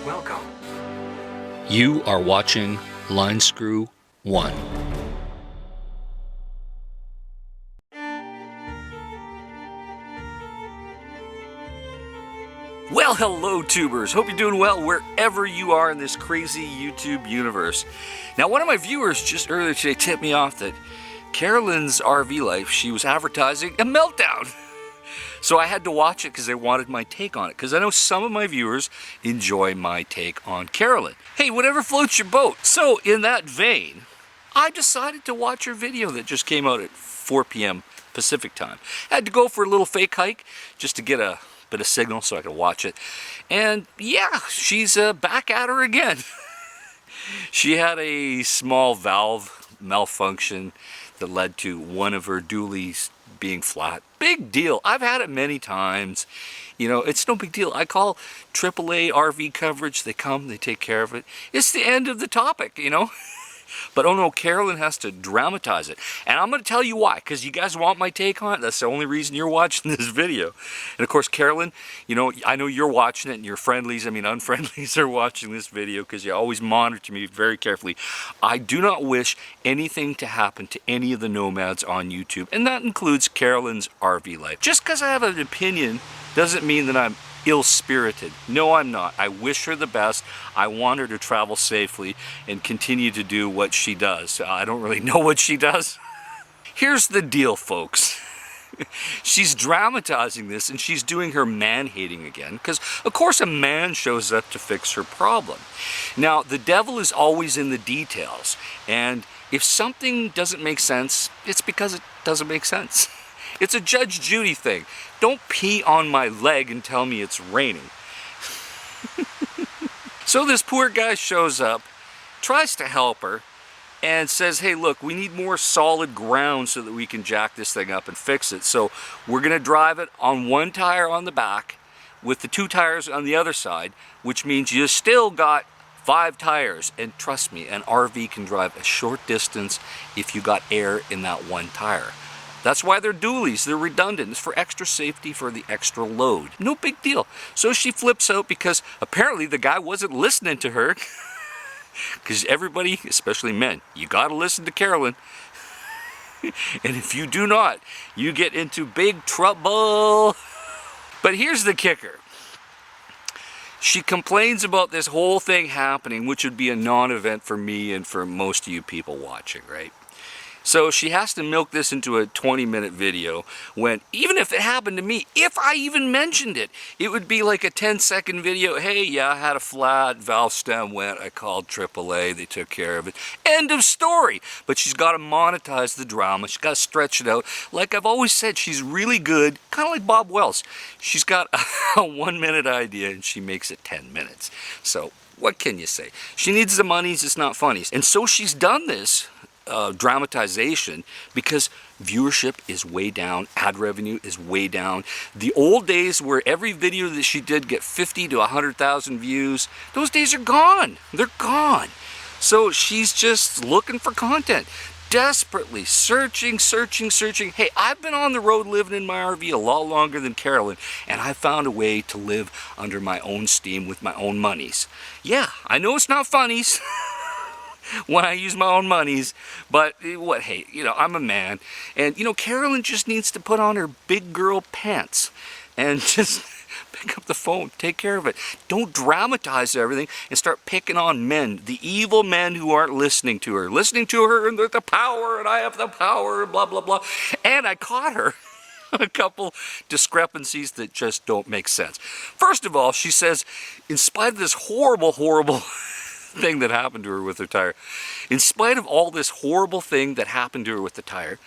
Welcome. You are watching Line Screw 1. Well, hello tubers. Hope you're doing well wherever you are in this crazy YouTube universe. Now, one of my viewers just earlier today tipped me off that Carolyn's RV life, she was advertising a Meltdown. So I had to watch it because they wanted my take on it, because I know some of my viewers enjoy my take on Carolyn. Hey, whatever floats your boat. So in that vein, I decided to watch her video that just came out at 4 p.m. Pacific time. I had to go for a little fake hike just to get a bit of signal so I could watch it. And yeah, she's back at her again. She had a small valve malfunction that led to one of her dualies being flat. Big deal. I've had it many times. You know, it's no big deal. I call AAA RV coverage. They come, they take care of it. It's the end of the topic, you know. But oh no, Carolyn has to dramatize it. And I'm going to tell you why, because you guys want my take on it. That's the only reason you're watching this video. And of course, Carolyn, you know, I know you're watching it, and your friendlies, I mean unfriendlies, are watching this video because you always monitor me very carefully. I do not wish anything to happen to any of the nomads on YouTube, and that includes Carolyn's RV life. Just because I have an opinion doesn't mean that I'm ill-spirited. No, I'm not. I wish her the best. I want her to travel safely and continue to do what she does. I don't really know what she does. Here's the deal, folks. She's dramatizing this, and she's doing her man-hating again, because of course a man shows up to fix her problem. Now, the devil is always in the details, and if something doesn't make sense, it's because it doesn't make sense. It's a Judge Judy thing. Don't pee on my leg and tell me it's raining. So this poor guy shows up, tries to help her, and says, hey, look, we need more solid ground so that we can jack this thing up and fix it. So we're going to drive it on one tire on the back with the 2 tires on the other side, which means you still got 5 tires. And trust me, an RV can drive a short distance if you got air in that one tire. That's why they're dualies, they're redundant. It's for extra safety, for the extra load. No big deal. So she flips out because apparently the guy wasn't listening to her. Because everybody, especially men, you gotta listen to Carolyn. And if you do not, you get into big trouble. But here's the kicker. She complains about this whole thing happening, which would be a non-event for me and for most of you people watching, right? So she has to milk this into a 20-minute video when, even if it happened to me, if I even mentioned it, it would be like a 10-second video. Hey, yeah, I had a flat, valve stem went, I called AAA, they took care of it. End of story. But she's got to monetize the drama. She's got to stretch it out. Like I've always said, she's really good, kind of like Bob Wells. She's got a 1-minute idea and she makes it 10 minutes. So what can you say? She needs the monies, it's not funnies. And so she's done this dramatization because viewership is way down, ad revenue is way down. The old days where every video that she did get 50 to 100,000 views, those days are gone. They're gone. So she's just looking for content, desperately searching. Hey, I've been on the road living in my RV a lot longer than Carolyn, and I found a way to live under my own steam with my own monies. Yeah, I know it's not funnies. When I use my own monies, but what, hey, you know, I'm a man, and you know, Carolyn just needs to put on her big girl pants and just pick up the phone, take care of it. Don't dramatize everything and start picking on men, the evil men who aren't listening to her and the power, and I have the power, blah, blah, blah. And I caught her a couple discrepancies that just don't make sense. First of all, she says, in spite of this horrible thing that happened to her with her tire, in spite of all this horrible thing that happened to her with the tire,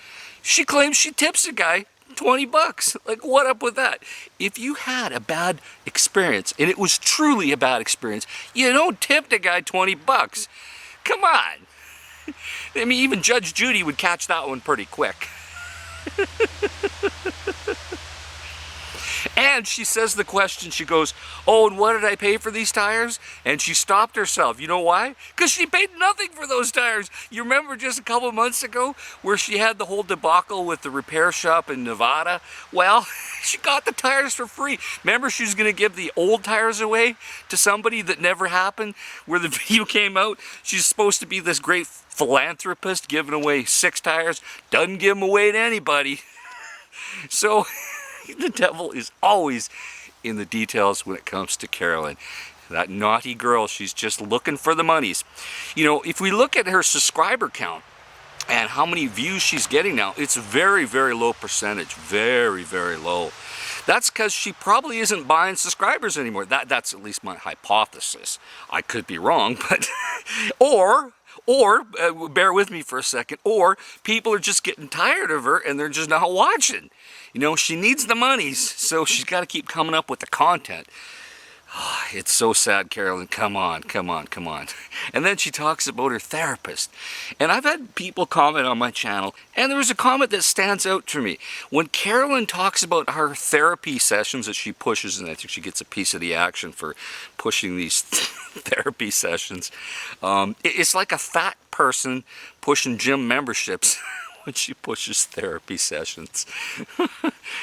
she claims she tips the guy 20 bucks. Like, what up with that? If you had a bad experience, and it was truly a bad experience, you don't tip the guy 20 bucks. Come on. I mean, even Judge Judy would catch that one pretty quick. And she says the question, she goes, oh, and what did I pay for these tires? And she stopped herself. You know why? Because she paid nothing for those tires. You remember just a couple months ago where she had the whole debacle with the repair shop in Nevada? Well, she got the tires for free. Remember she was going to give the old tires away to somebody that never happened, where the video came out? She's supposed to be this great philanthropist giving away 6 tires. Doesn't give them away to anybody. So the devil is always in the details when it comes to Carolyn. That naughty girl, she's just looking for the monies. You know, if we look at her subscriber count and how many views she's getting now, it's very, very low percentage. Very, very low. That's because she probably isn't buying subscribers anymore. That's at least my hypothesis. I could be wrong, but or bear with me for a second, or people are just getting tired of her and they're just not watching. You know, she needs the monies, so she's got to keep coming up with the content. It's so sad, Carolyn. Come on, come on, come on. And then she talks about her therapist. And I've had people comment on my channel, and there was a comment that stands out to me. When Carolyn talks about her therapy sessions that she pushes, and I think she gets a piece of the action for pushing these therapy sessions, it's like a fat person pushing gym memberships. When she pushes therapy sessions.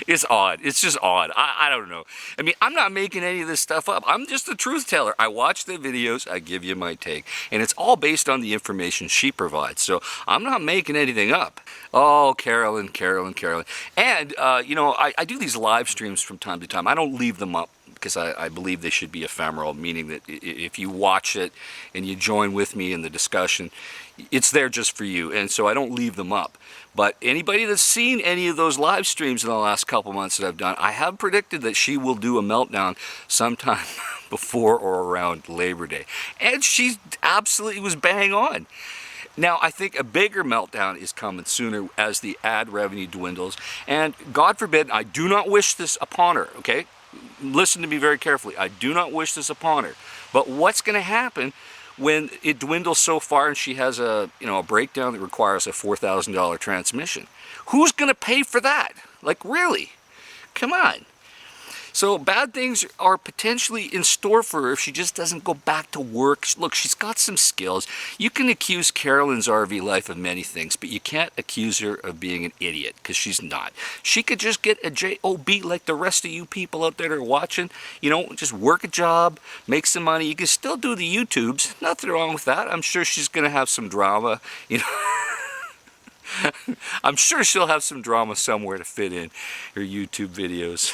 It's odd. It's just odd. I don't know. I mean, I'm not making any of this stuff up. I'm just a truth teller. I watch the videos, I give you my take, and it's all based on the information she provides. So I'm not making anything up. Oh, Carolyn, Carolyn, Carolyn. And, you know, I do these live streams from time to time. I don't leave them up, because I believe they should be ephemeral, meaning that if you watch it and you join with me in the discussion, it's there just for you, and so I don't leave them up. But anybody that's seen any of those live streams in the last couple months that I've done, I have predicted that she will do a meltdown sometime before or around Labor Day. And she absolutely was bang on. Now, I think a bigger meltdown is coming sooner as the ad revenue dwindles. And God forbid, I do not wish this upon her, okay? Listen to me very carefully. I do not wish this upon her. But what's going to happen when it dwindles so far and she has a breakdown that requires a $4,000 transmission? Who's going to pay for that? Like, really? Come on. So bad things are potentially in store for her if she just doesn't go back to work. Look, she's got some skills. You can accuse Carolyn's RV life of many things, but you can't accuse her of being an idiot, because she's not. She could just get a job like the rest of you people out there that are watching. You know, just work a job, make some money. You can still do the YouTubes. Nothing wrong with that. I'm sure she's going to have some drama, you know. I'm sure she'll have some drama somewhere to fit in her YouTube videos.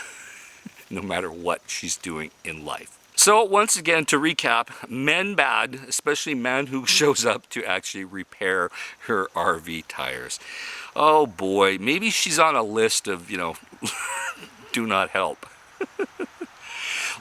No matter what she's doing in life. So once again, to recap, men bad, especially men who shows up to actually repair her RV tires. Oh boy, maybe she's on a list of, you know, do not help.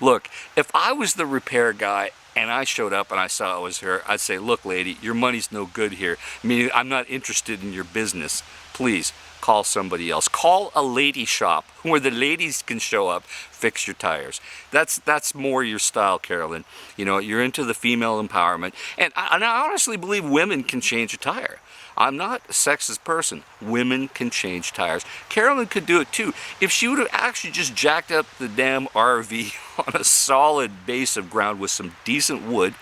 Look, if I was the repair guy and I showed up and I saw it was her, I'd say, look lady, your money's no good here. Meaning I'm not interested in your business. Please call somebody else. Call a lady shop where the ladies can show up, fix your tires. That's more your style, Carolyn. You know, you're into the female empowerment. And I honestly believe women can change a tire. I'm not a sexist person. Women can change tires. Carolyn could do it too. If she would have actually just jacked up the damn RV on a solid base of ground with some decent wood,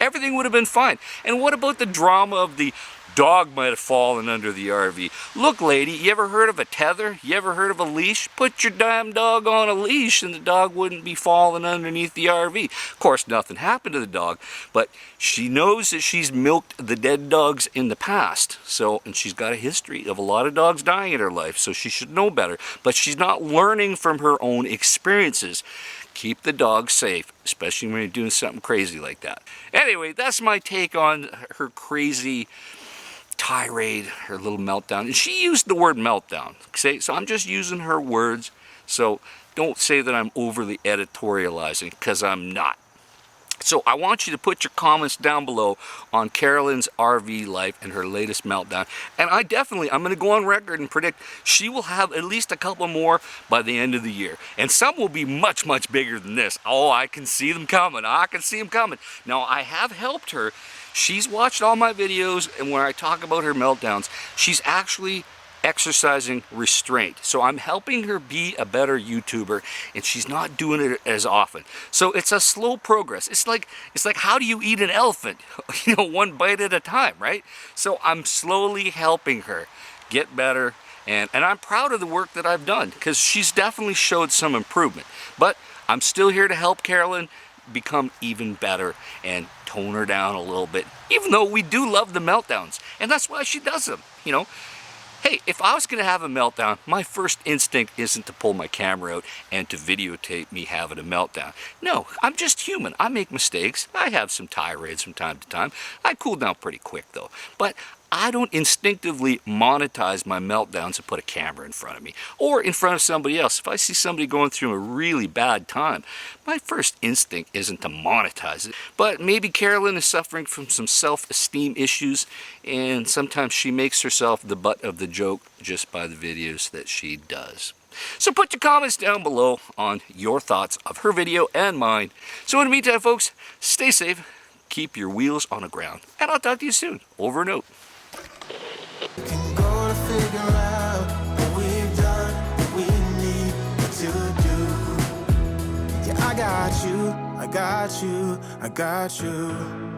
everything would have been fine. And what about the drama of the dog might have fallen under the RV? Look, lady, you ever heard of a tether? You ever heard of a leash? Put your damn dog on a leash and the dog wouldn't be falling underneath the RV. Of course, nothing happened to the dog, but she knows that she's milked the dead dogs in the past. So, and she's got a history of a lot of dogs dying in her life, so she should know better. But she's not learning from her own experiences. Keep the dog safe, especially when you're doing something crazy like that. Anyway, that's my take on her crazy tirade, her little meltdown. And she used the word meltdown. Okay? So I'm just using her words. So don't say that I'm overly editorializing, because I'm not. So I want you to put your comments down below on Carolyn's RV life and her latest meltdown. And I'm going to go on record and predict she will have at least a couple more by the end of the year. And some will be much, much bigger than this. Oh, I can see them coming. I can see them coming. Now, I have helped her. She's watched all my videos, and when I talk about her meltdowns, she's actually exercising restraint. So I'm helping her be a better YouTuber, and she's not doing it as often. So it's a slow progress. It's like how do you eat an elephant? You know, one bite at a time, right? So I'm slowly helping her get better, and I'm proud of the work that I've done, because she's definitely showed some improvement. But I'm still here to help Carolyn become even better and tone her down a little bit, even though we do love the meltdowns, and that's why she does them, you know. Hey, if I was going to have a meltdown, my first instinct isn't to pull my camera out and to videotape me having a meltdown. No, I'm just human. I make mistakes. I have some tirades from time to time. I cool down pretty quick though. But I don't instinctively monetize my meltdowns and put a camera in front of me or in front of somebody else. If I see somebody going through a really bad time, my first instinct isn't to monetize it. But maybe Carolyn is suffering from some self-esteem issues, and sometimes she makes herself the butt of the joke just by the videos that she does. So put your comments down below on your thoughts of her video and mine. So in the meantime, folks, stay safe, keep your wheels on the ground, and I'll talk to you soon. Over and out. Can go to figure out what we've done, what we need to do. Yeah, I got you, I got you, I got you.